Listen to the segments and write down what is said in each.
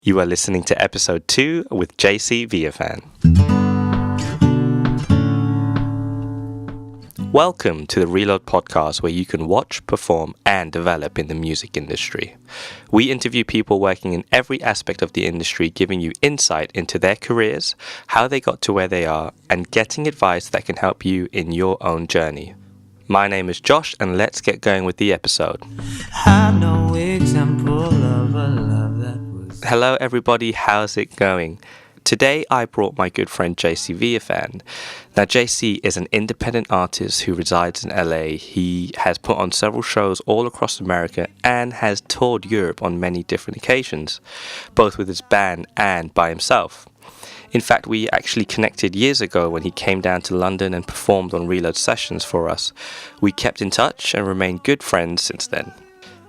You are listening to episode 2 with JC Villafan. Welcome to the Reload podcast, where you can watch, perform, and develop in the music industry. We interview people working in every aspect of the industry, giving you insight into their careers, how they got to where they are, and getting advice that can help you in your own journey. My name is Josh, and let's get going with the episode. No example of a love that was... Hello everybody, how's it going? Today I brought my good friend JC Villafan. Now JC is an independent artist who resides in LA. He has put on several shows all across America and has toured Europe on many different occasions, both with his band and by himself. In fact, we actually connected years ago when he came down to London and performed on Reload sessions for us. We kept in touch and remained good friends since then.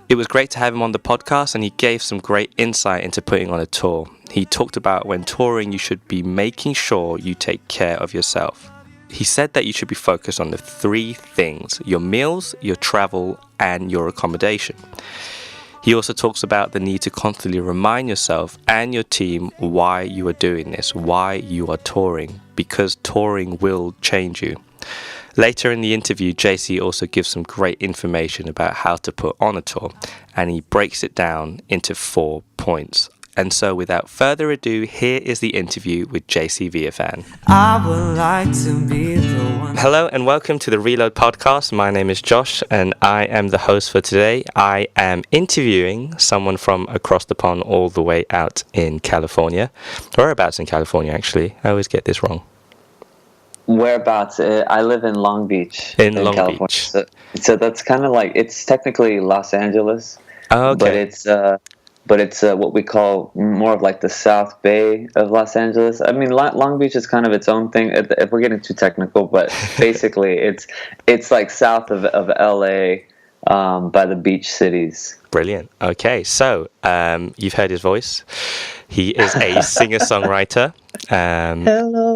It was great to have him on the podcast, and he gave some great insight into putting on a tour. He talked about when touring you should be making sure you take care of yourself. He said that you should be focused on the 3 things: your meals, your travel, and your accommodation. He also talks about the need to constantly remind yourself and your team why you are doing this, why you are touring, because touring will change you. Later in the interview, JC also gives some great information about how to put on a tour, and he breaks it down into 4 points. And so without further ado, here is the interview with JC Villafan. I would like to be the one. Hello and welcome to the Reload podcast. My name is Josh and I am the host for today. I am interviewing someone from across the pond all the way out in California. Whereabouts in California, actually? I always get this wrong. Whereabouts? I live in Long Beach. In Long California. Beach. So that's kind of like, it's technically Los Angeles. Oh, okay. But it's what we call more of like the South Bay of Los Angeles. I mean, Long Beach is kind of its own thing. If we're getting too technical, but basically it's like south of LA, by the beach cities. Brilliant. Okay, so you've heard his voice. He is a singer-songwriter, Hello,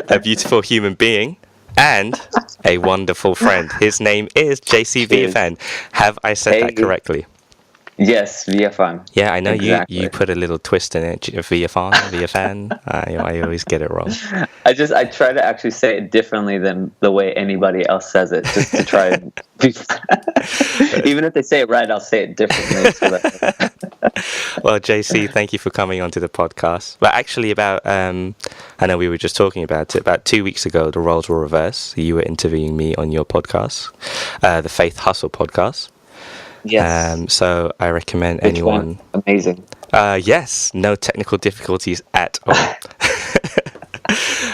a beautiful human being, and a wonderful friend. His name is JC Villafan. Have I said that correctly? Yes, Villafan. Yeah, I know. Exactly. You put a little twist in it. Villafan. I always get it wrong. I try to actually say it differently than the way anybody else says it, just to try and be even if they say it right, I'll say it differently. So Well, JC, thank you for coming onto the podcast. But actually, I know we were just talking about it. About 2 weeks ago, the roles were reversed. You were interviewing me on your podcast, the Faith Hustle podcast. Yes. So I recommend Which anyone. One? Amazing. Yes, no technical difficulties at all.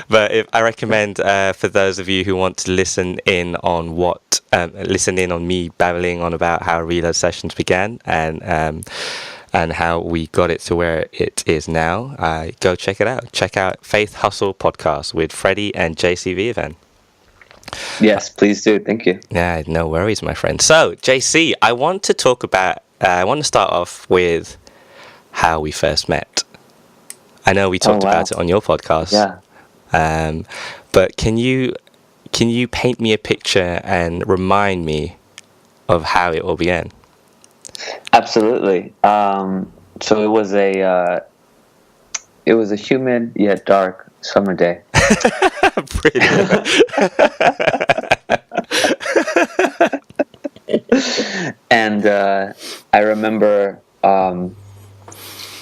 But I recommend for those of you who want to listen in on me babbling on about how Reload sessions began and how we got it to where it is now. Go check it out. Check out Faith Hustle podcast with Freddie and JC Villafan. Yes, please do. Thank you. Yeah, no worries, my friend. So, JC, I want to start off with how we first met. I know we talked about it on your podcast. Yeah. But can you paint me a picture and remind me of how it all began? Absolutely. So it was a humid yet dark summer day. Brilliant. And I remember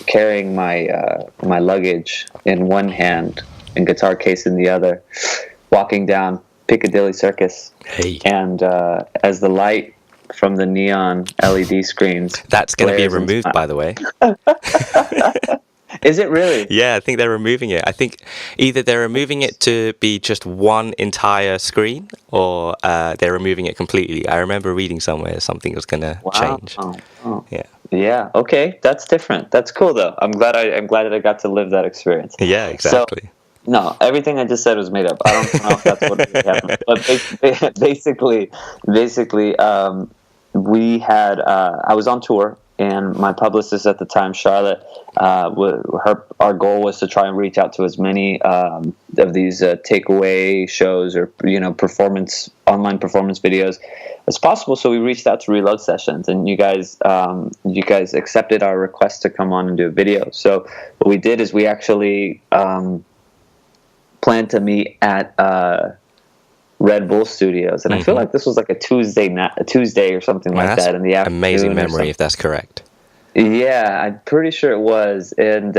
carrying my luggage in one hand and guitar case in the other, walking down Piccadilly Circus. Hey. And as the light from the neon LED screens, that's going to be removed, by the way. Is it really? Yeah, I think they're removing it. I think either they're removing it to be just one entire screen, or they're removing it completely. I remember reading somewhere something was going to change. Oh. Yeah. Yeah. Okay, that's different. That's cool though. I'm glad that I got to live that experience. Yeah, exactly. So, no, everything I just said was made up. I don't know if that's what really happened. But basically, we had. I was on tour. And my publicist at the time, Charlotte, our goal was to try and reach out to as many these takeaway shows or online performance videos as possible. So we reached out to Reload Sessions, and you guys accepted our request to come on and do a video. So what we did is we actually planned to meet at Red Bull Studios, and I feel like this was like a Tuesday or something like that in the afternoon. Amazing memory, if that's correct. Yeah, I'm pretty sure it was. And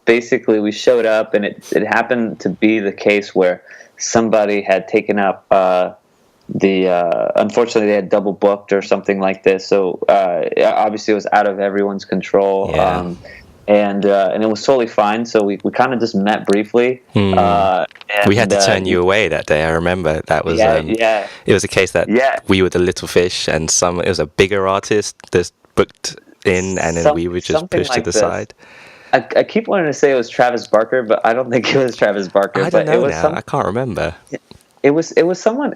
basically we showed up, and it happened to be the case where somebody had taken up unfortunately they had double booked or something like this. So obviously it was out of everyone's control. Yeah. And it was totally fine. So we kind of just met briefly. And we had to turn you away that day. I remember that was it was a case that we were the little fish, and it was a bigger artist that booked in, and then we were just pushed to the side. I keep wanting to say it was Travis Barker, but I don't think it was Travis Barker. I don't know now. I can't remember. It was someone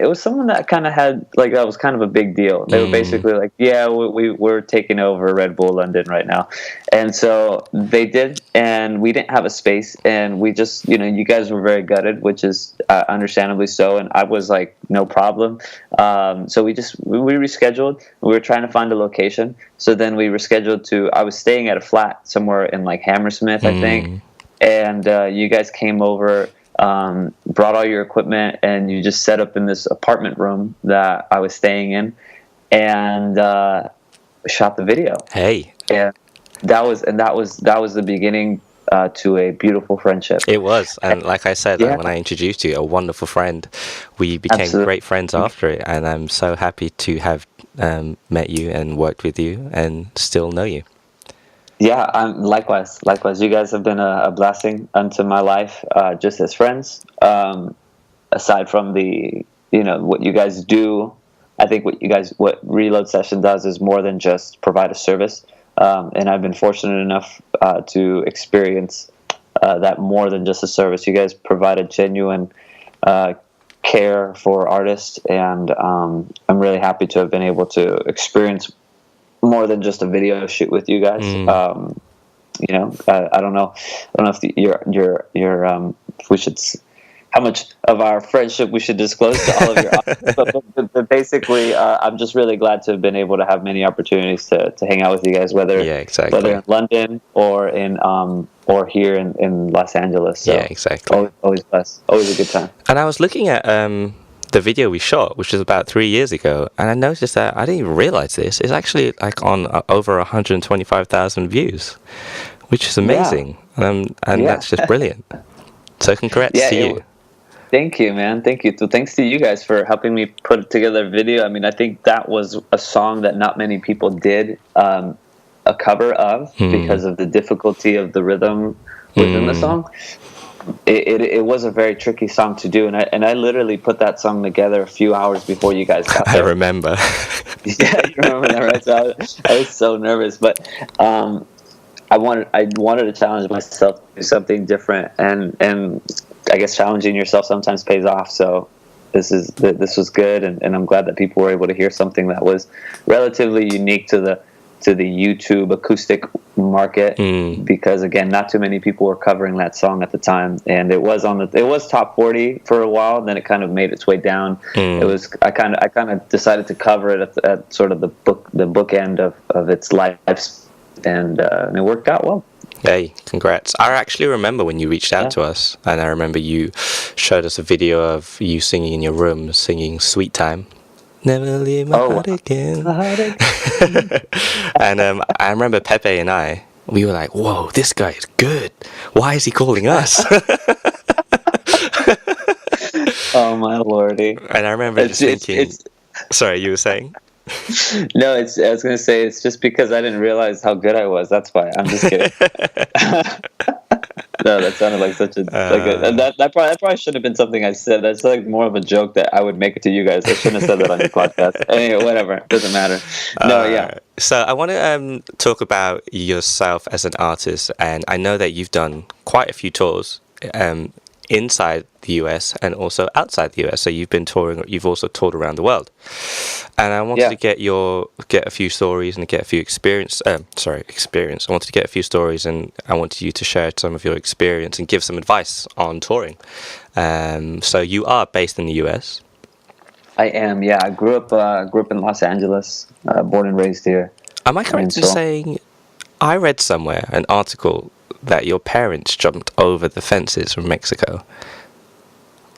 that kind of had, like, that was kind of a big deal. They were basically like, yeah, we're taking over Red Bull London right now. And so they did, and we didn't have a space, and we just, you guys were very gutted, which is understandably so, and I was like, no problem. So we rescheduled. We were trying to find a location. So then we rescheduled I was staying at a flat somewhere in like Hammersmith, I think. And you guys came over, brought all your equipment, and you just set up in this apartment room that I was staying in, and shot the video. Hey, and that was the beginning to a beautiful friendship. It was, and like I said, when I introduced you, a wonderful friend. We became great friends after it, and I'm so happy to have met you and worked with you and still know you. Yeah, likewise. You guys have been a blessing unto my life, just as friends. Aside from what you guys do, I think what Reload Session does is more than just provide a service. And I've been fortunate enough to experience that more than just a service. You guys provide a genuine care for artists, and I'm really happy to have been able to experience more than just a video shoot with you guys. I don't know if if we should, how much of our friendship we should disclose to all of your audience. But basically, I'm just really glad to have been able to have many opportunities to hang out with you guys, whether in London or here in Los Angeles. So always blessed, always a good time. And I was looking at the video we shot, which was about 3 years ago, and I noticed that I didn't even realize this. It's actually like on over 125,000 views, which is amazing. And that's just brilliant. So congrats to you. Thank you, man. Thank you. So thanks to you guys for helping me put together a video. I mean, I think that was a song that not many people did a cover of because of the difficulty of the rhythm within the song. It was a very tricky song to do, and I literally put that song together a few hours before you guys got there. I remember. Yeah, you remember that, right? So I was so nervous, but I wanted to challenge myself to do something different, and I guess challenging yourself sometimes pays off. So this was good, and I'm glad that people were able to hear something that was relatively unique to the YouTube acoustic market, because again, not too many people were covering that song at the time, and it was top 40 for a while. Then it kind of made its way down. I kind of decided to cover it at sort of the bookend of its life, and it worked out well. Hey, congrats. I actually remember when you reached out to us, and I remember you showed us a video of you singing in your room, singing Sweet Time. Never leave my heart again. And I remember Pepe and we were like, whoa, this guy is good. Why is he calling us? Oh, my lordy. And I remember just thinking... Sorry, you were saying? No, I was going to say it's just because I didn't realize how good I was. That's why. I'm just kidding. No, that sounded like such a that probably shouldn't have been something I said. That's like more of a joke that I would make to you guys. I shouldn't have said that on your podcast. Anyway, whatever, it doesn't matter. So I want to talk about yourself as an artist, and I know that you've done quite a few tours inside the US and also outside the US. So you've been touring. You've also toured around the world. And I wanted to get a few stories and get a few experience. Experience. I wanted to get a few stories, and I wanted you to share some of your experience and give some advice on touring. So you are based in the US. I am. Yeah, I grew up in Los Angeles, born and raised here. Am I correct in saying I read somewhere an article that your parents jumped over the fences from Mexico?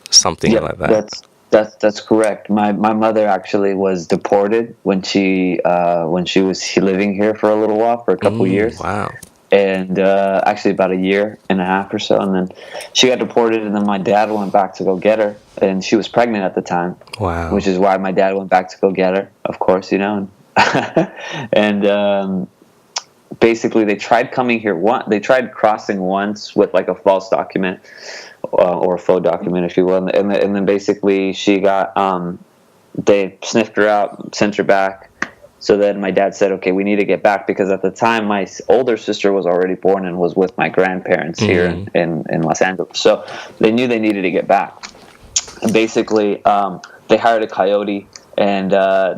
Something like that. That's correct. My mother actually was deported when she was living here for a little while, for a couple years. Wow. And actually about a year and a half or so, and then she got deported, and then my dad went back to go get her, and she was pregnant at the time. Wow. Which is why my dad went back to go get her, of course, and basically they tried coming here they tried crossing once with like a false document or a faux document, if you will, and then basically she got they sniffed her out, sent her back. So then my dad said, okay, we need to get back, because at the time my older sister was already born and was with my grandparents here in Los Angeles. So they knew they needed to get back. And basically they hired a coyote, and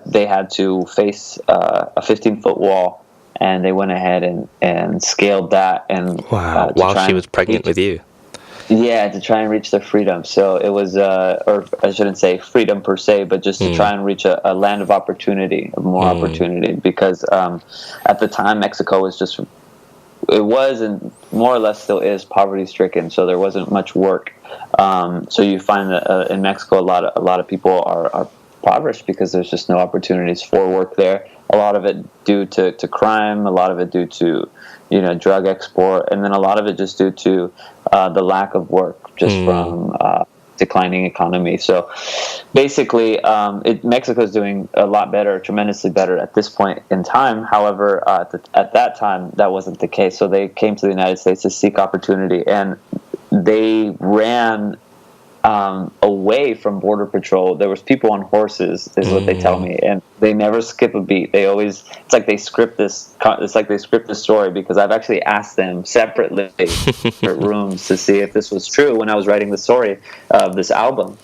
they had to face a 15-foot wall, and they went ahead and scaled that. And while she was pregnant with you. Yeah, to try and reach their freedom. So it was, or I shouldn't say freedom per se, but just to try and reach a land of opportunity, more opportunity. Because at the time, Mexico was and more or less still is poverty-stricken. So there wasn't much work. So you find that in Mexico, a lot of people are impoverished because there's just no opportunities for work there. A lot of it due to crime, a lot of it due to drug export, and then a lot of it just due to the lack of work, just from declining economy. So basically, Mexico is doing a lot better, tremendously better at this point in time. However, at that time, that wasn't the case. So they came to the United States to seek opportunity, and they ran away from Border Patrol. There was people on horses, is what they tell me, and they never skip a beat. They always, it's like they script this story, because I've actually asked them separately for rooms to see if this was true when I was writing the story of this album.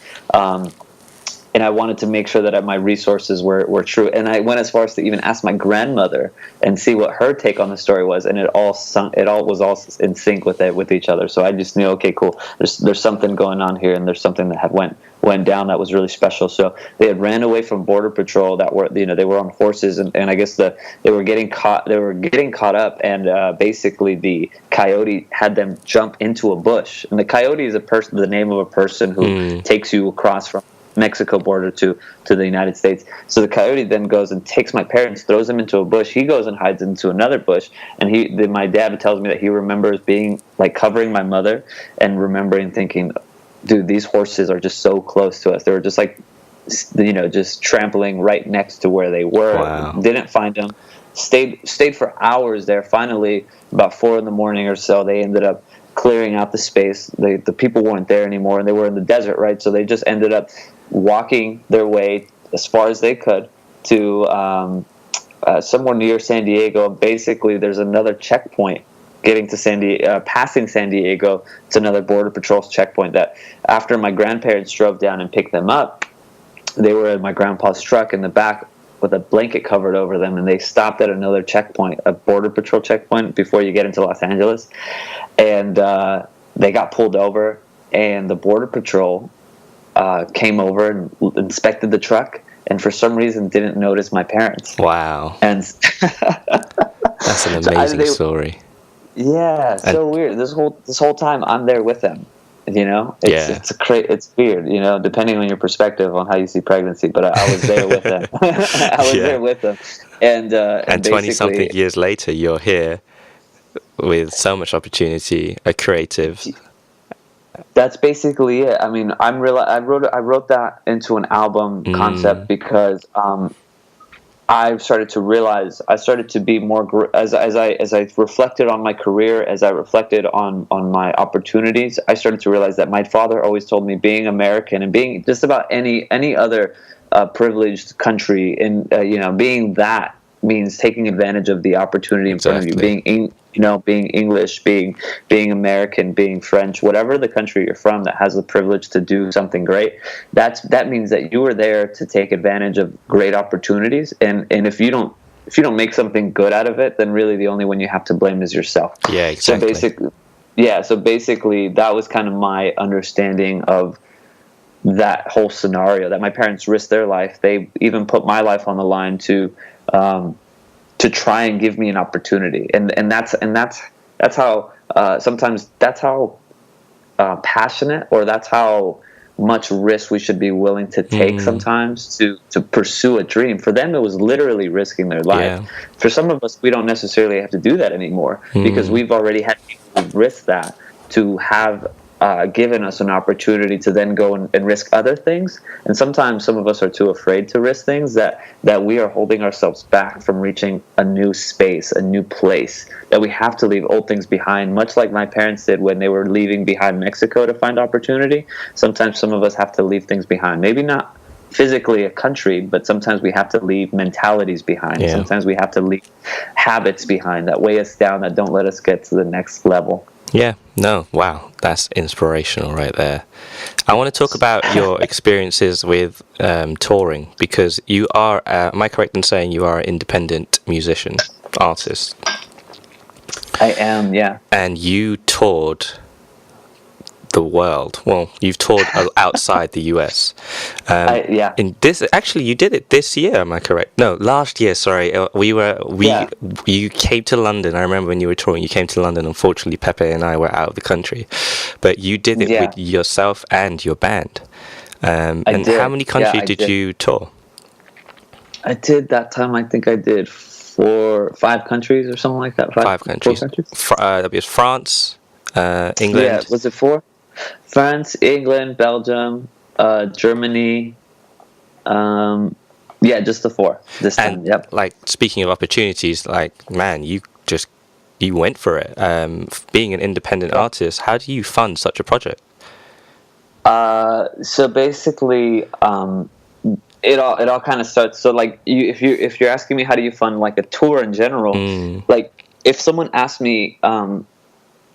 And I wanted to make sure that my resources were true. And I went as far as to even ask my grandmother and see what her take on the story was. And it all was all in sync with each other. So I just knew, okay, cool. There's something going on here, and there's something that had went down that was really special. So they had ran away from Border Patrol that were, they were on horses, and I guess they were getting caught up, and basically the coyote had them jump into a bush. And the coyote is the name of a person who takes you across from Mexico border to the United States. So the coyote then goes and takes my parents, throws them into a bush. He goes and hides into another bush. And my dad tells me that he remembers being like covering my mother and remembering thinking, dude, these horses are just so close to us. They were just like, just trampling right next to where they were. Wow. Didn't find them. Stayed for hours there. Finally, about 4 a.m. or so, they ended up clearing out the space. The people weren't there anymore, and they were in the desert, right? So they just ended up walking their way as far as they could to somewhere near San Diego. Basically, there's another checkpoint getting to passing San Diego. It's another Border Patrol checkpoint that after my grandparents drove down and picked them up, they were in my grandpa's truck in the back with a blanket covered over them, and they stopped at another checkpoint, a Border Patrol checkpoint before you get into Los Angeles. And they got pulled over, and the Border Patrol came over and inspected the truck, and for some reason didn't notice my parents. Wow. And that's an amazing story. Yeah, so weird. This whole time I'm there with them. It's weird, depending on your perspective on how you see pregnancy, but I was there with them. There with them. And 20-something years later, you're here with so much opportunity, a creative. That's basically it. I mean, I wrote that into an album concept because I started to realize, I started to be more, as I reflected on my career, as I reflected on my opportunities, I started to realize that my father always told me being American and being just about any other privileged country, and being that means taking advantage of the opportunity in front of you, being English, being American, being French, whatever the country you're from that has the privilege to do something great. That means that you are there to take advantage of great opportunities, and if you don't make something good out of it, then really the only one you have to blame is yourself. Yeah, exactly. So basically that was kind of my understanding of that whole scenario, that my parents risked their life. They even put my life on the line to try and give me an opportunity. And that's how sometimes that's how passionate, or that's how much risk we should be willing to take sometimes to pursue a dream. For them, it was literally risking their life. Yeah. For some of us, we don't necessarily have to do that anymore because we've already had people risk that to have given us an opportunity to then go and risk other things. And sometimes some of us are too afraid to risk things that we are holding ourselves back from reaching a new space, a new place, that we have to leave old things behind, much like my parents did when they were leaving behind Mexico to find opportunity. Sometimes some of us have to leave things behind. Maybe not physically a country, but sometimes we have to leave mentalities behind. Yeah. Sometimes we have to leave habits behind that weigh us down, that don't let us get to the next level. Yeah, no, wow, that's inspirational right there. I want to talk about your experiences with touring, because you are, am I correct in saying you are an independent musician, artist? I am, yeah. And you toured the world. Well, you've toured outside the US. Yeah. In this, actually, you did it this year. Am I correct? No, last year. Sorry, you came to London. I remember when you were touring. You came to London. Unfortunately, Pepe and I were out of the country, but you did it with yourself and your band. And how many countries did you tour? I did that time. I think I did 5 countries or something like that. Five countries. 4 countries. That was France, England. Yeah, was it 4? France, England, Belgium, Germany. Just the 4 this time. And like, speaking of opportunities, like, man, you went for it. Being an independent artist, how do you fund such a project? So basically, it all kind of starts. So like, if you're asking me how do you fund like a tour in general, like if someone asked me.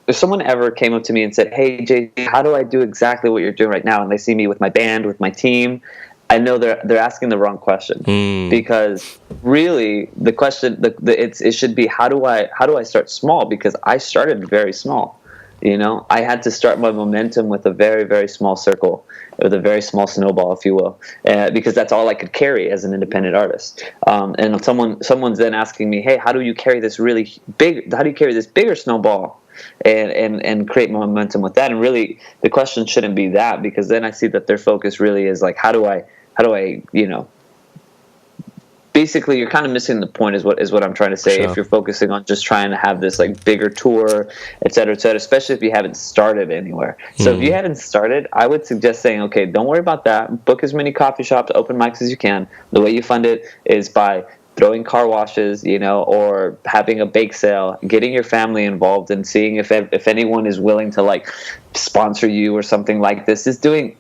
If someone ever came up to me and said, "Hey, JC, how do I do exactly what you're doing right now?" and they see me with my band, with my team, I know they're asking the wrong question, because really the question it should be how do I start small, because I started very small. You know, I had to start my momentum with a very, very small circle, with a very small snowball, if you will, because that's all I could carry as an independent artist. And someone's then asking me, "Hey, how do you carry this really big? How do you carry this bigger snowball and create momentum with that?" And really, the question shouldn't be that, because then I see that their focus really is like, how do I, basically, you're kind of missing the point, is what I'm trying to say. Sure. If you're focusing on just trying to have this like bigger tour, et cetera, especially if you haven't started anywhere. So if you haven't started, I would suggest saying, okay, don't worry about that. Book as many coffee shops, open mics as you can. The way you fund it is by throwing car washes, or having a bake sale, getting your family involved, and seeing if anyone is willing to like sponsor you or something like this. Is doing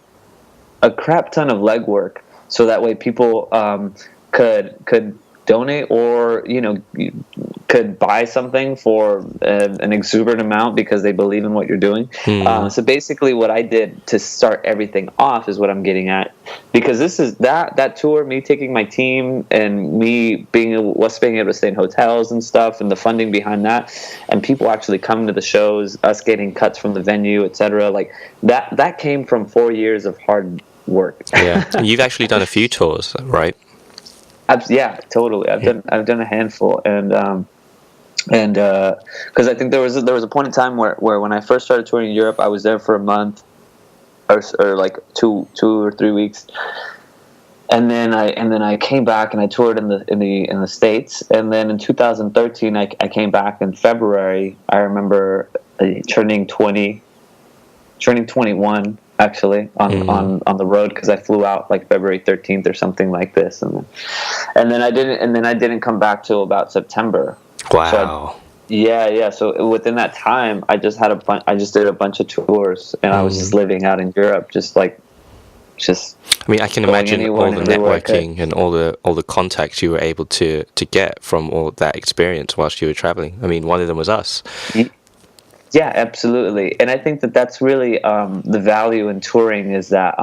a crap ton of legwork, so that way people could donate, or could buy something for an exuberant amount because they believe in what you're doing. So basically what I did to start everything off is what I'm getting at, because this is that tour, me taking my team and me being able to stay in hotels and stuff, and the funding behind that, and people actually coming to the shows, us getting cuts from the venue, etc. Like that came from 4 years of hard work. Yeah, you've actually done a few tours, right? Yeah, totally. I've done a handful, and because I think there was a point in time where when I first started touring in Europe, I was there for a month, or like two or 3 weeks, and then I came back and I toured in the States, and then in 2013 I came back in February. I remember turning 21. Actually, on the road, because I flew out like February 13th or something like this, and then I didn't come back till about September. Wow. So So within that time, I just did a bunch of tours, and I was just living out in Europe, just just I mean, I can going imagine anywhere all and the everywhere I could. networking and all the contacts you were able to get from all that experience whilst you were traveling. I mean, one of them was us. Yeah, absolutely. And I think that that's really the value in touring is that,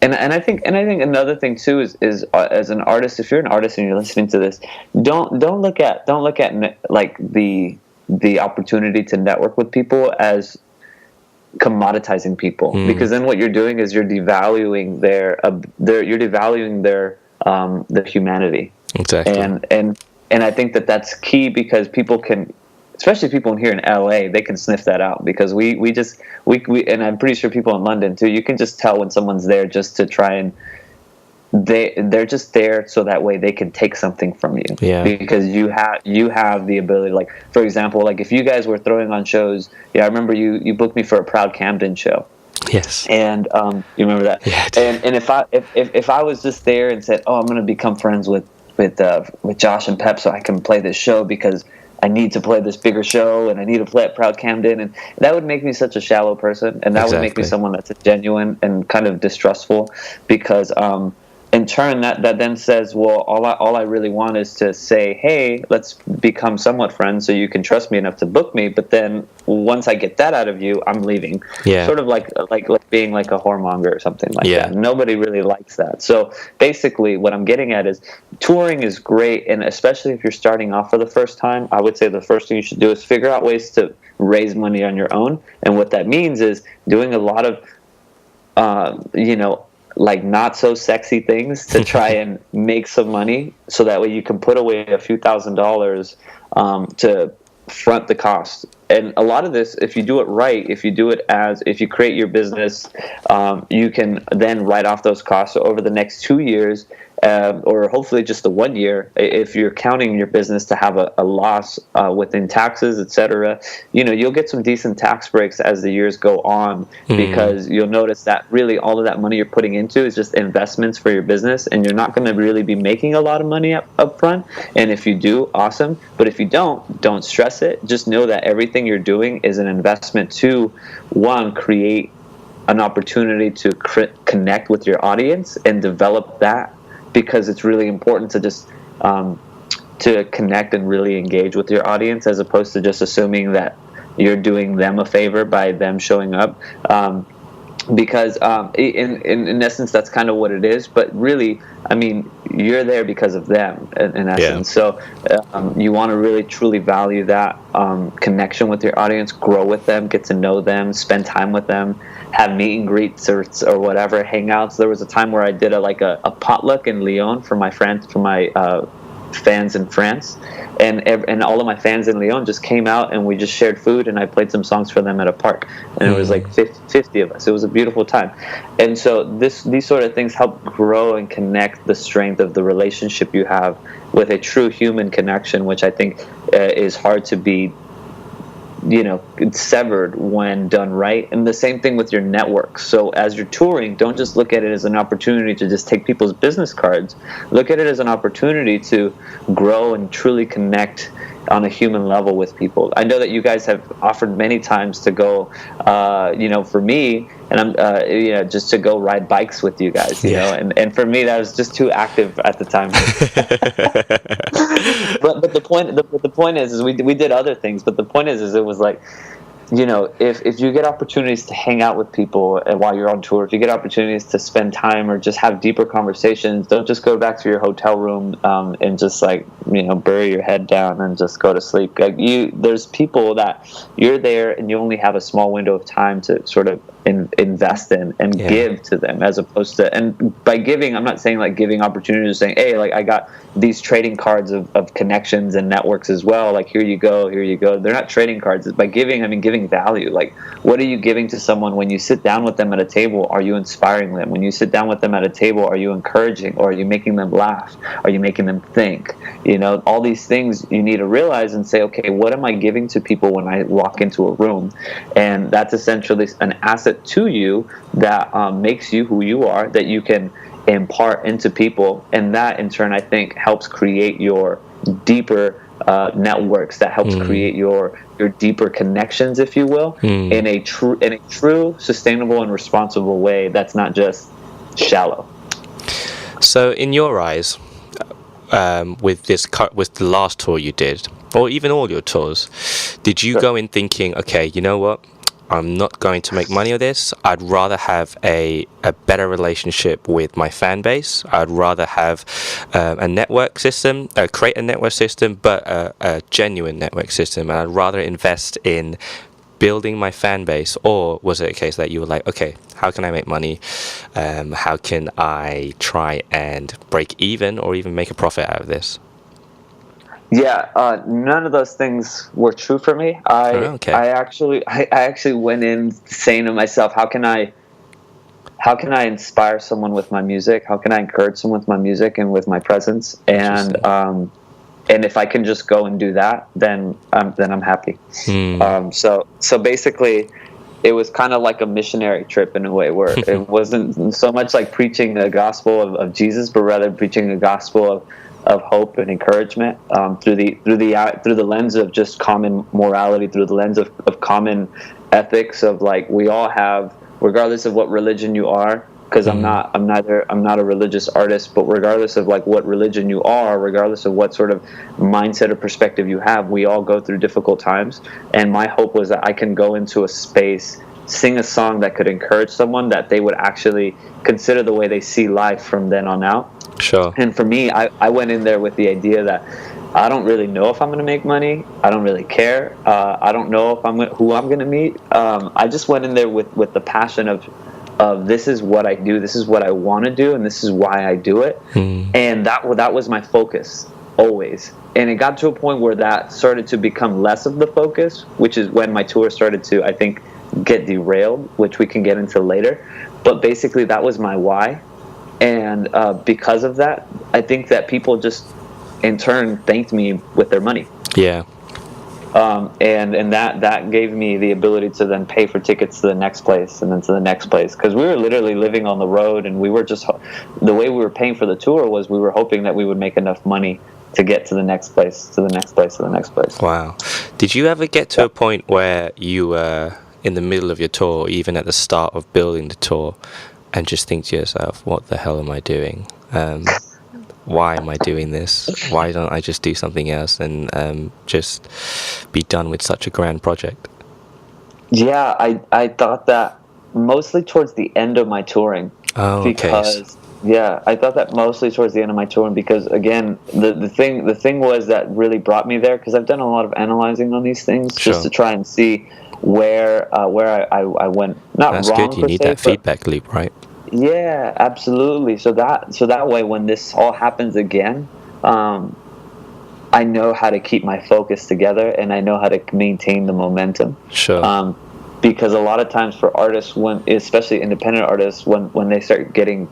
and I think another thing too is as an artist, if you're an artist and you're listening to this, don't look at like the opportunity to network with people as commoditizing people, because then what you're doing is you're devaluing their humanity. Exactly. And I think that that's key, because people can, especially people here in LA, they can sniff that out, because we and I'm pretty sure people in London too, you can just tell when someone's there just to try and they're just there so that way they can take something from you. Yeah. Because you have the ability, like for example, like if you guys were throwing on shows, I remember you booked me for a Proud Camden show. Yes. And you remember that? Yeah. And if I was just there and said, oh, I'm going to become friends with Josh and Pep so I can play this show because I need to play this bigger show and I need to play at Proud Camden, and that would make me such a shallow person, and that would make me someone that's genuine and kind of distrustful, because in turn that then says, well, all I really want is to say, hey, let's become somewhat friends so you can trust me enough to book me, but then once I get that out of you, I'm leaving. Yeah. Sort of like being like a whoremonger or something like Yeah. that. Nobody really likes that. So basically what I'm getting at is touring is great, and especially if you're starting off for the first time, I would say the first thing you should do is figure out ways to raise money on your own. And what that means is doing a lot of like not so sexy things to try and make some money, so that way you can put away a few $1,000s to front the cost. And a lot of this, if you do it right, if you create your business, you can then write off those costs. So over the next 2 years, or hopefully just the 1 year, if you're counting your business to have a loss within taxes, etc., you'll get some decent tax breaks as the years go on, because you'll notice that really all of that money you're putting into is just investments for your business, and you're not going to really be making a lot of money up front. And if you do, awesome. But if you don't stress it. Just know that everything you're doing is an investment to, one, create an opportunity to connect with your audience and develop that, because it's really important to just to connect and really engage with your audience, as opposed to just assuming that you're doing them a favor by them showing up, because in essence that's kind of what it is. But really, I mean, you're there because of them in essence. Yeah. So you want to really truly value that connection with your audience, grow with them, get to know them, spend time with them, have meet and greets or whatever, hangouts. There was a time where I did a potluck in Lyon for my fans in France, and all of my fans in Lyon just came out and we just shared food, and I played some songs for them at a park, and it was like 50 of us. It was a beautiful time. And so these sort of things help grow and connect the strength of the relationship you have with a true human connection, which I think is hard to be severed when done right. And the same thing with your network. So as you're touring, don't just look at it as an opportunity to just take people's business cards. Look at it as an opportunity to grow and truly connect on a human level with people. I know that you guys have offered many times to go, for me, and I'm, just to go ride bikes with you guys, and for me that was just too active at the time. but the point is we did other things. But the point is it was like, if you get opportunities to hang out with people while you're on tour, if you get opportunities to spend time or just have deeper conversations, don't just go back to your hotel room and just bury your head down and just go to sleep. There's people that you're there and you only have a small window of time to sort of invest in and give to them, as opposed to, and by giving, I'm not saying like giving opportunities, saying, hey, like I got these trading cards of connections and networks as well, like here you go. They're not trading cards. By giving, I mean giving value. Like, what are you giving to someone when you sit down with them at a table? Are you inspiring them? When you sit down with them at a table, are you encouraging, or are you making them laugh? Are you making them think? All these things you need to realize and say, okay, what am I giving to people when I walk into a room? And that's essentially an asset to you that makes you who you are, that you can impart into people, and that in turn I think helps create your deeper networks, that helps create your deeper connections, if you will, in a true sustainable and responsible way. That's not just shallow. So in your eyes, with the last tour you did, or even all your tours, did you go in thinking, okay, you know what, I'm not going to make money of this. I'd rather have a better relationship with my fan base. I'd rather have a network system, create a network system, but a genuine network system. And I'd rather invest in building my fan base? Or was it a case that you were like, okay, how can I make money? How can I try and break even or even make a profit out of this? Yeah, none of those things were true for me. I actually went in saying to myself, how can I inspire someone with my music? How can I encourage someone with my music and with my presence? And if I can just go and do that, then I'm happy. So basically, it was kind of like a missionary trip in a way, where it wasn't so much like preaching the gospel of Jesus, but rather preaching the gospel of hope and encouragement through the lens of just common morality, through the lens of common ethics of, like, we all have, regardless of what religion you are, because I'm not a religious artist, but regardless of like what religion you are, regardless of what sort of mindset or perspective you have, we all go through difficult times. And my hope was that I can go into a space, sing a song that could encourage someone, that they would actually consider the way they see life from then on out. Sure. And for me, I went in there with the idea that I don't really know if I'm going to make money. I don't really care. I don't know if who I'm going to meet. I just went in there with the passion of this is what I do, this is what I want to do, and this is why I do it. And that was my focus always. And it got to a point where that started to become less of the focus, which is when my tour started to, I think, get derailed, which we can get into later. But basically, that was my why. And because of that, I think that people just, in turn, thanked me with their money. Yeah. And that gave me the ability to then pay for tickets to the next place and then to the next place, because we were literally living on the road, and we were just, the way we were paying for the tour was we were hoping that we would make enough money to get to the next place, to the next place, to the next place. Wow. Did you ever get to a point where you were in the middle of your tour, even at the start of building the tour, and just think to yourself, what the hell am I doing? Why am I doing this? Why don't I just do something else and just be done with such a grand project? Yeah, I thought that mostly towards the end of my touring. Oh, because, okay. Yeah, I thought that mostly towards the end of my touring, because again, the thing was that really brought me there, because I've done a lot of analyzing on these things, sure, just to try and see where I went not That's wrong. That's good. You need that feedback loop, right? Yeah, absolutely. So that way, when this all happens again, I know how to keep my focus together, and I know how to maintain the momentum. Sure. Because a lot of times for artists, especially independent artists, when they start getting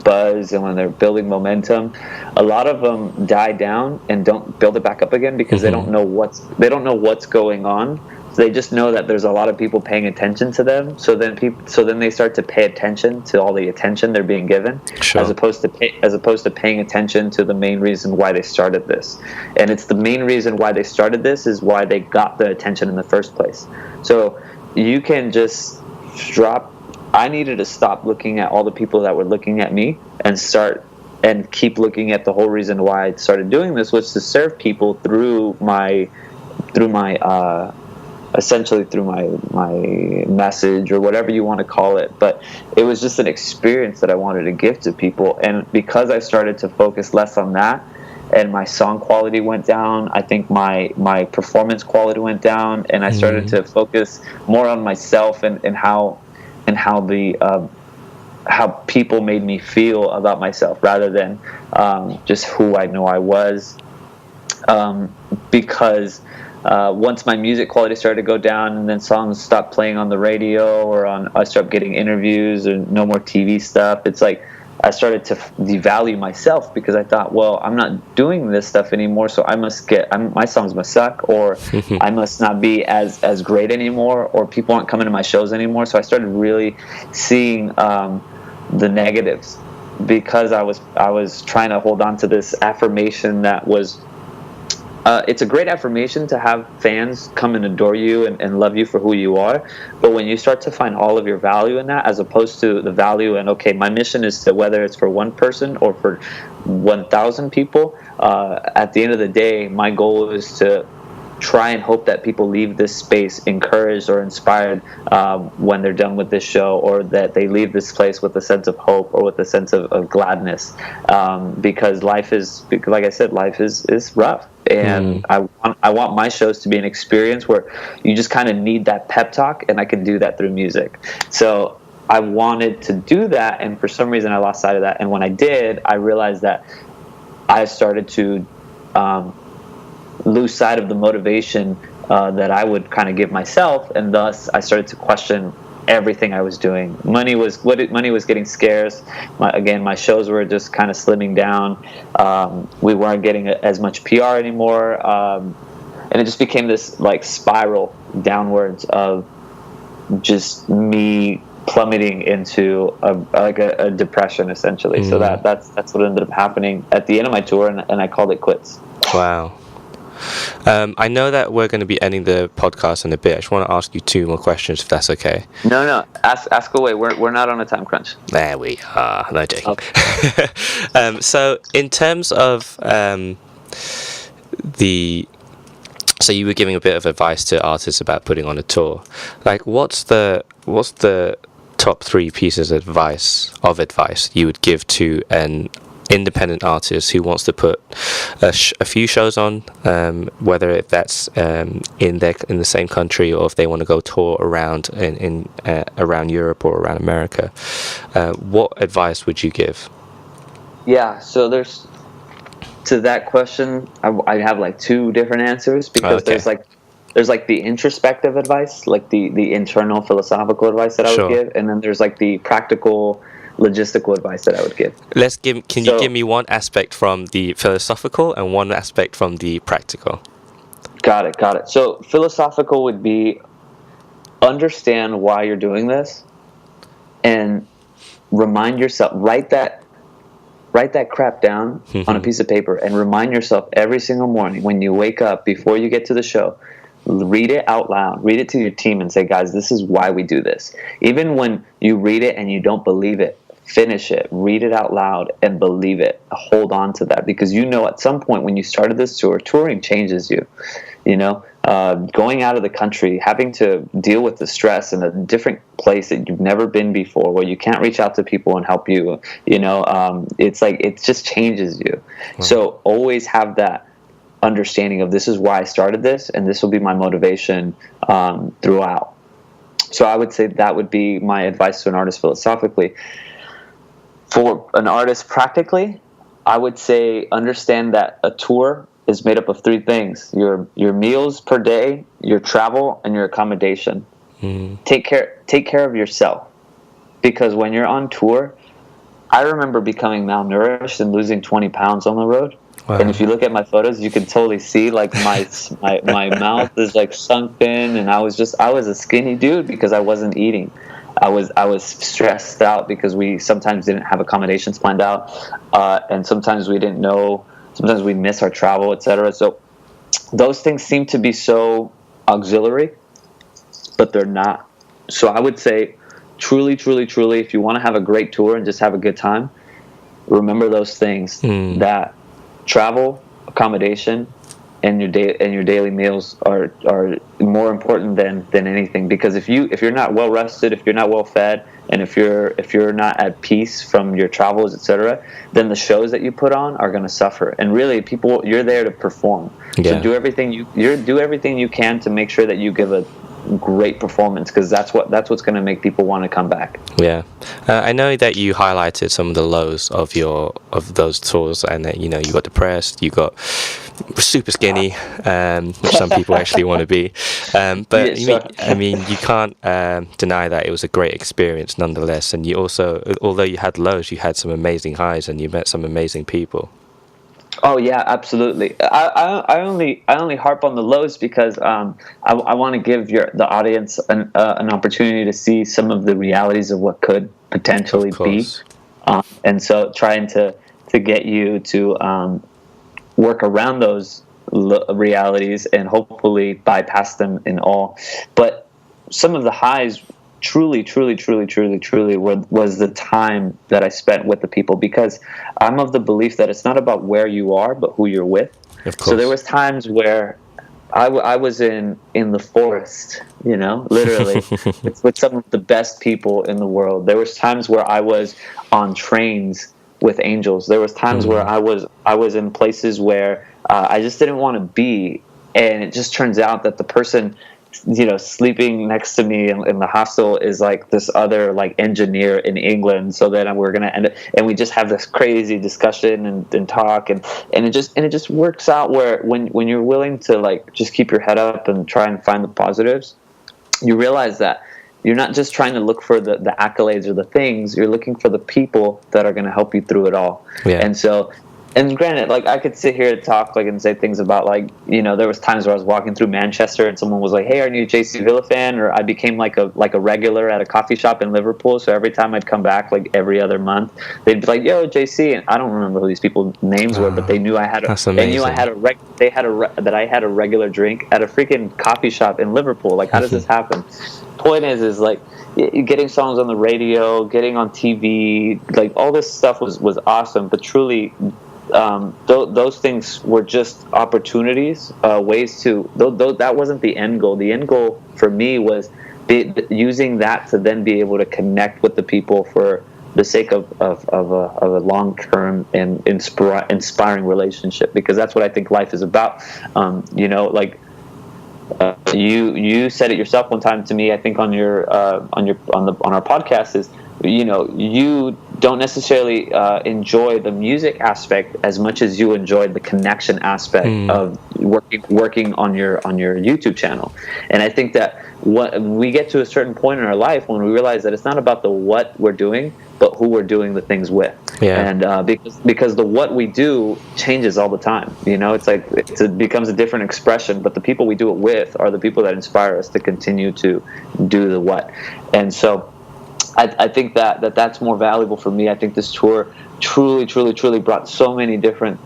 buzz and when they're building momentum, a lot of them die down and don't build it back up again, because they don't know what's going on. So they just know that there's a lot of people paying attention to them. So then they start to pay attention to all the attention they're being given, sure, as opposed to paying attention to the main reason why they started this. And it's the main reason why they started this is why they got the attention in the first place. So you can just drop. I needed to stop looking at all the people that were looking at me and keep looking at the whole reason why I started doing this, was to serve people through my essentially through my message, or whatever you want to call it. But it was just an experience that I wanted to give to people. And because I started to focus less on that, and my song quality went down, I think my performance quality went down, and I started to focus more on myself and how people made me feel about myself, rather than just who I know I was. Because once my music quality started to go down, and then songs stopped playing on the radio, or I started getting interviews, or no more TV stuff, it's like I started to devalue myself, because I thought, well, I'm not doing this stuff anymore, so my songs must suck, or I must not be as great anymore, or people aren't coming to my shows anymore. So I started really seeing the negatives, because I was trying to hold on to this affirmation that was it's a great affirmation to have fans come and adore you and love you for who you are. But when you start to find all of your value in that, as opposed to the value and, okay, my mission is to, whether it's for one person or for 1,000 people, at the end of the day, my goal is to try and hope that people leave this space encouraged or inspired when they're done with this show, or that they leave this place with a sense of hope or with a sense of gladness, because life is, like I said, life is rough, and I want my shows to be an experience where you just kind of need that pep talk, and I can do that through music. So I wanted to do that, and for some reason I lost sight of that, and when I did, I realized that I started to lose sight of the motivation that I would kind of give myself, and thus I started to question everything I was doing. Money was getting scarce. My shows were just kind of slimming down. We weren't getting as much PR anymore, and it just became this like spiral downwards of just me plummeting into a depression, essentially. So that's what ended up happening at the end of my tour, and I called it quits. Wow. I know that we're going to be ending the podcast in a bit. I just want to ask you 2 more questions, if that's okay. No. Ask away. We're not on a time crunch. There we are. No joking. Okay. So in terms of so you were giving a bit of advice to artists about putting on a tour. Like, what's the top 3 pieces of advice you would give to an independent artist who wants to put a few shows on, whether that's in the same country, or if they want to go tour around around Europe or around America? What advice would you give? Yeah, so there's, to that question, I have like 2 different answers, because there's like the introspective advice, like the internal philosophical advice that I would give, and then there's like the practical logistical advice that I would give. Can you give me one aspect from the philosophical and one aspect from the practical? Got it. So philosophical would be, understand why you're doing this, and remind yourself, write that crap down on a piece of paper, and remind yourself every single morning when you wake up, before you get to the show, read it out loud, read it to your team, and say, guys, this is why we do this. Even when you read it and you don't believe it, finish it, read it out loud, and believe it. Hold on to that, because at some point when you started this tour, touring changes you. Going out of the country, having to deal with the stress in a different place that you've never been before, where you can't reach out to people and help you, it's like, it just changes you. So always have that understanding of, this is why I started this, and this will be my motivation throughout. So I would say that would be my advice to an artist philosophically. For an artist practically, I would say understand that a tour is made up of 3 things: your meals per day, your travel, and your accommodation. Take care of yourself, because when you're on tour, I remember becoming malnourished and losing 20 pounds on the road. Wow. And if you look at my photos, you can totally see like my mouth is like sunk in, and I was a skinny dude because I wasn't eating. I was stressed out because we sometimes didn't have accommodations planned out, and sometimes we didn't know. Sometimes we miss our travel, etc. So those things seem to be so auxiliary, but they're not. So I would say, truly, if you want to have a great tour and just have a good time, remember those things. That travel, accommodation, and your daily meals are more important than anything. Because if you're not well rested, if you're not well fed, and if you're not at peace from your travels, etc., then the shows that you put on are going to suffer. And really, you're there to perform. So do everything you can to make sure that you give a great performance, because that's what's going to make people want to come back. I know that you highlighted some of the lows of those tours, and that you got depressed, you got super skinny, which some people actually want to be, but you can't deny that it was a great experience nonetheless. And you also, although you had lows, you had some amazing highs, and you met some amazing people. Oh yeah, absolutely. I only harp on the lows because I want to give the audience an opportunity to see some of the realities of what could potentially be, and so trying to get you to work around those realities and hopefully bypass them in all. But some of the highs truly was the time that I spent with the people, because I'm of the belief that it's not about where you are but who you're with. Of course. So there was times where I was in the forest, literally with some of the best people in the world. There was times where I was on trains with angels. There was times where I was in places where I just didn't want to be, and it just turns out that the person sleeping next to me in the hostel is like this other like engineer in England. So then we're gonna end up, and we just have this crazy discussion and talk, and it just works out where when you're willing to like just keep your head up and try and find the positives, you realize that you're not just trying to look for the accolades or the things. You're looking for the people that are going to help you through it all. Yeah. And granted, like I could sit here and talk like and say things about like, there was times where I was walking through Manchester and someone was like, "Hey, are you a JC Villafan?" Or I became like a regular at a coffee shop in Liverpool. So every time I'd come back, like every other month, they'd be like, "Yo, JC," and I don't remember who these people's names were, but they knew I had that I had a regular drink at a freaking coffee shop in Liverpool. Like, how does this happen? Point is like getting songs on the radio, getting on TV, like all this stuff was awesome, but truly. Those things were just opportunities, ways to. That wasn't the end goal. The end goal for me was using that to then be able to connect with the people for the sake of a long-term and inspiring relationship. Because that's what I think life is about. You said it yourself one time to me. I think on our podcast is. You don't necessarily enjoy the music aspect as much as you enjoyed the connection aspect of working on your YouTube channel. And I think that we get to a certain point in our life when we realize that it's not about the what we're doing, but who we're doing the things with. Yeah. And because the what we do changes all the time. It's like it becomes a different expression, but the people we do it with are the people that inspire us to continue to do the what. And so I think that's more valuable for me. I think this tour truly brought so many different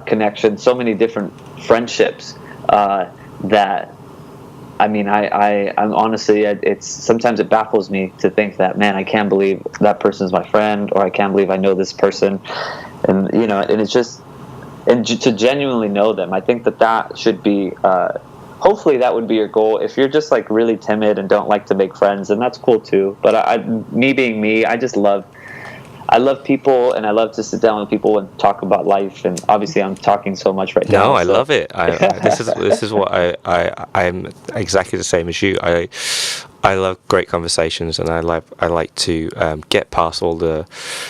connections, so many different friendships that, I mean, I'm honestly, it's sometimes it baffles me to think that, man, I can't believe that person's my friend, or I can't believe I know this person, and and it's just, and to genuinely know them. I think that should be. Hopefully that would be your goal. If you're just like really timid and don't like to make friends, then that's cool too. But me being me, I love people, and I love to sit down with people and talk about life. And obviously, I'm talking so much right now. No, I love it. This is what I'm exactly the same as you. I love great conversations, and I like to get past all the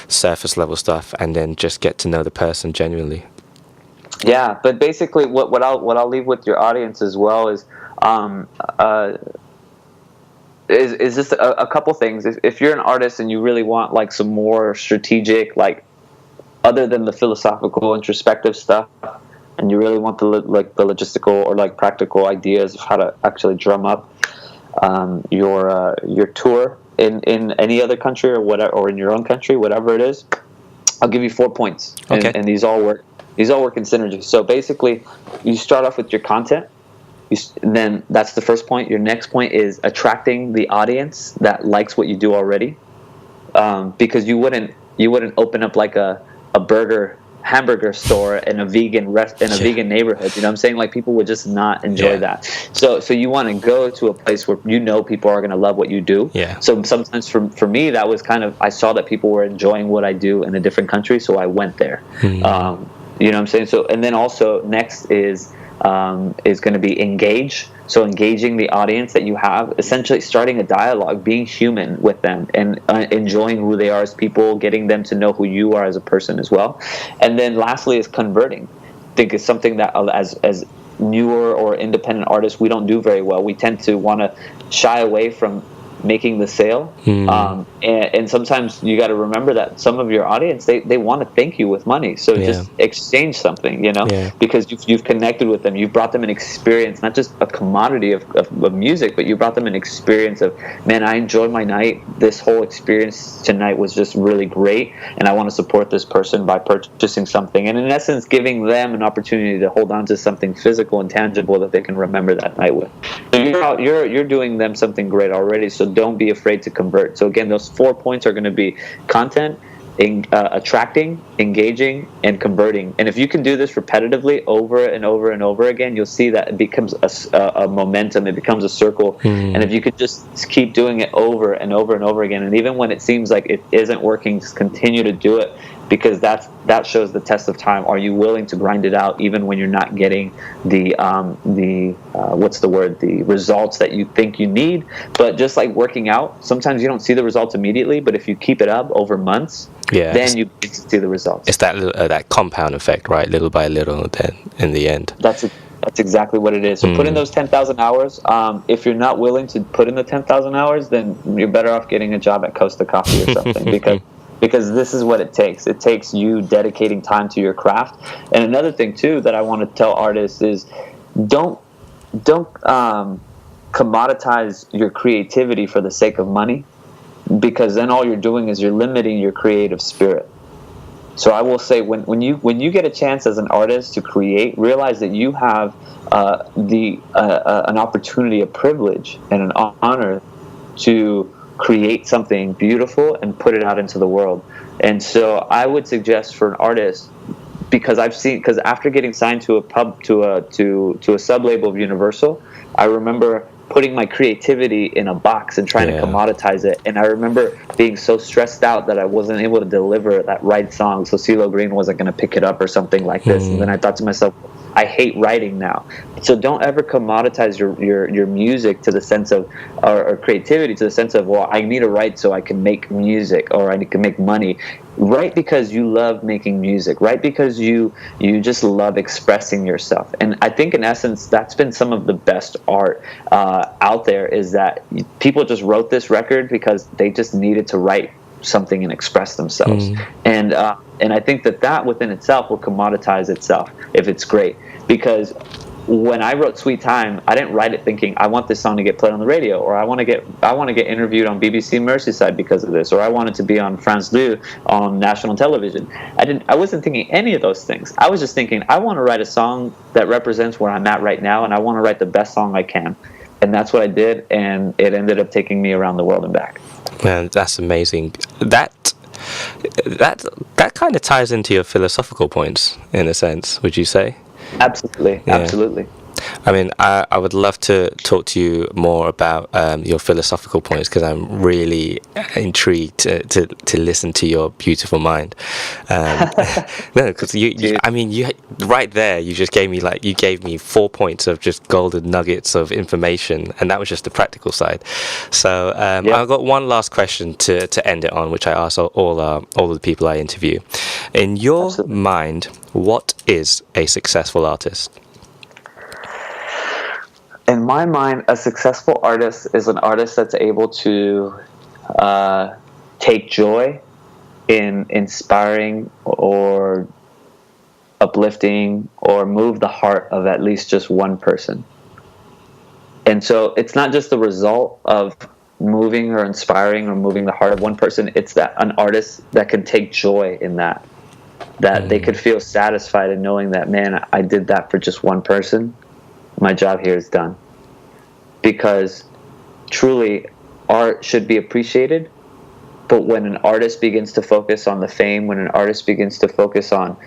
surface level stuff and then just get to know the person genuinely. Yeah, but basically, what I'll leave with your audience as well is just a couple things. If you're an artist and you really want like some more strategic, like other than the philosophical, introspective stuff, and you really want the logistical or like practical ideas of how to actually drum up your tour in any other country or whatever, or in your own country, whatever it is, I'll give you 4 points, okay. And these all work. These all work in synergy. So basically, you start off with your content. Then that's the first point. Your next point is attracting the audience that likes what you do already, because you wouldn't open up like a hamburger store in a vegan vegan neighborhood. You know what I'm saying? Like, people would just not enjoy that. So you want to go to a place where people are going to love what you do. Yeah. So sometimes for me, that was kind of, I saw that people were enjoying what I do in a different country, so I went there. You know what I'm saying? So, and then also next is going to be engage. So engaging the audience that you have, essentially starting a dialogue, being human with them, and enjoying who they are as people, getting them to know who you are as a person as well. And then lastly is converting. I think it's something that as newer or independent artists, we don't do very well. We tend to want to shy away from making the sale. And sometimes you got to remember that some of your audience, they want to thank you with money. So just exchange something, because you've connected with them. You've brought them an experience, not just a commodity of music, but you brought them an experience of, man, I enjoyed my night. This whole experience tonight was just really great, and I want to support this person by purchasing something. And in essence, giving them an opportunity to hold on to something physical and tangible that they can remember that night with. So you're doing them something great already. So don't be afraid to convert. So again, those 4 points are going to be content, attracting, engaging, and converting. And if you can do this repetitively over and over and over again, you'll see that it becomes a momentum. It becomes a circle. And if you could just keep doing it over and over and over again, and even when it seems like it isn't working, just continue to do it, because that shows the test of time. Are you willing to grind it out even when you're not getting the results that you think you need? But just like working out, sometimes you don't see the results immediately, but if you keep it up over months, then you get to see the results. It's that compound effect, right? Little by little, then in the end. That's exactly what it is. So put in those 10,000 hours. If you're not willing to put in the 10,000 hours, then you're better off getting a job at Costa Coffee or something, because this is what it takes. It takes you dedicating time to your craft. And another thing too that I want to tell artists is, don't commoditize your creativity for the sake of money, because then all you're doing is you're limiting your creative spirit. So I will say, when you get a chance as an artist to create, realize that you have an opportunity, a privilege, and an honor to create something beautiful and put it out into the world. And so I would suggest for an artist, because after getting signed to a sub label of Universal, I remember putting my creativity in a box and trying to commoditize it. And I remember being so stressed out that I wasn't able to deliver that right song, so CeeLo Green wasn't going to pick it up or something like this. And then I thought to myself, I hate writing now. So don't ever commoditize your music to the sense of, or creativity to the sense of, well, I need to write so I can make music, or I can make money. Write because you love making music. Write because you just love expressing yourself. And I think in essence, that's been some of the best art out there, is that people just wrote this record because they just needed to write something and express themselves. And I think that within itself will commoditize itself if it's great. Because when I wrote Sweet Time, I didn't write it thinking I want this song to get played on the radio, or I want to get interviewed on BBC Merseyside because of this, or I wanted to be on France 2 on national television. I wasn't thinking any of those things. I was just thinking, I want to write a song that represents where I'm at right now, and I want to write the best song I can. And that's what I did, and it ended up taking me around the world and back. Man, that's amazing. That kind of ties into your philosophical points, in a sense, would you say? Absolutely. I mean, I would love to talk to you more about your philosophical points, because I'm really intrigued to listen to your beautiful mind. No, because you right there, you just gave me 4 points of just golden nuggets of information, and that was just the practical side. So I've got one last question to end it on, which I ask all of the people I interview. In your mind, what is a successful artist? In my mind, a successful artist is an artist that's able to take joy in inspiring or uplifting or move the heart of at least just one person. And so it's not just the result of moving or inspiring or moving the heart of one person. It's that an artist that can take joy in that they could feel satisfied in knowing that, man, I did that for just one person. My job here is done. Because truly, art should be appreciated, but when an artist begins to focus on the fame, when an artist begins to focus on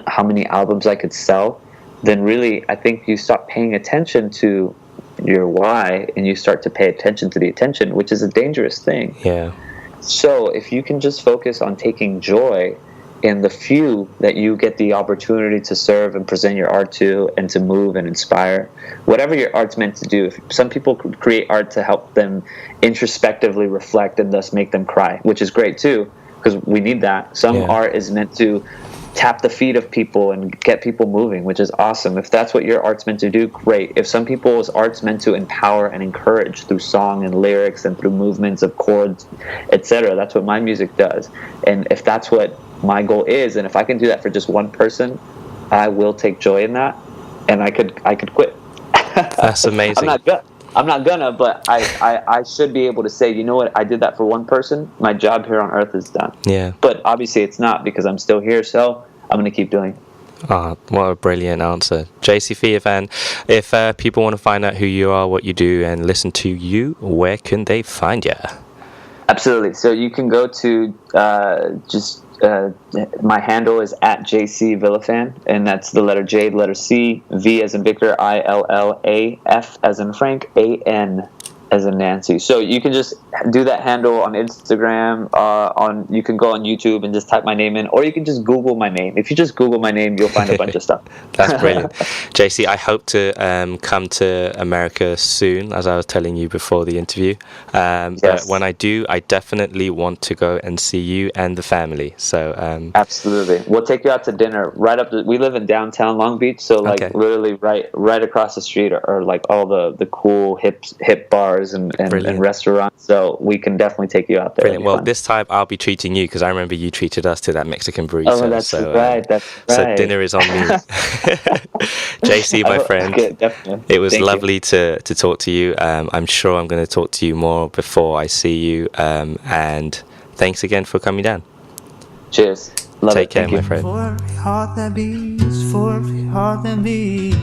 how many albums I could sell, then really I think you stop paying attention to your why, and you start to pay attention to the attention, which is a dangerous thing. Yeah. So if you can just focus on taking joy in the few that you get the opportunity to serve and present your art to, and to move and inspire, whatever your art's meant to do. Some people create art to help them introspectively reflect and thus make them cry, which is great too. because we need that. Some art is meant to tap the feet of people and get people moving, which is awesome. If that's what your art's meant to do, great. If some people's art's meant to empower and encourage through song and lyrics and through movements of chords, etc., that's what my music does. And if that's what my goal is, and if I can do that for just one person, I will take joy in that, and I could quit. That's amazing. I'm not gonna, but I should be able to say, you know what, I did that for one person. My job here on earth is done. Yeah. But obviously it's not, because I'm still here, so I'm gonna keep doing it. What a brilliant answer. JC Villafan, if people want to find out who you are, what you do, and listen to you, where can they find you? Absolutely. So you can go to my handle is at JC Villafan, and that's the letter J, the letter C, V as in Victor, ILLAF as in Frank, AN as in Nancy. So you can just do that handle on Instagram. You can go on YouTube and just type my name in, or you can just Google my name. If you just Google my name, you'll find a bunch of stuff. That's brilliant. JC, I hope to come to America soon, as I was telling you before the interview. Yes. But when I do, I definitely want to go and see you and the family. So absolutely, we'll take you out to dinner. We live in downtown Long Beach, so literally right across the street are like all the cool hip bars and restaurants, so we can definitely take you out there. Brilliant. Well, this time I'll be treating you, because I remember you treated us to that Mexican burrito. Oh, that's right. That's right. So dinner is on me. JC, my friend, it was lovely to talk to you. I'm sure I'm going to talk to you more before I see you. And thanks again for coming down. Cheers. Take care, my friend. For every heart that beats, for every heart that beats.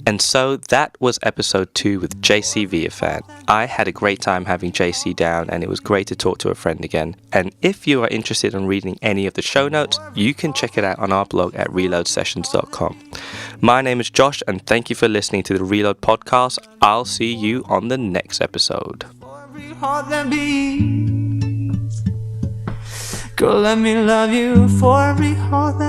And so that was episode 2 with JC Villafan. I had a great time having JC down, and it was great to talk to a friend again. And if you are interested in reading any of the show notes, you can check it out on our blog at reloadsessions.com. My name is Josh, and thank you for listening to the Reload podcast. I'll see you on the next episode. For every heart that beats. Girl, let me love you for every heart that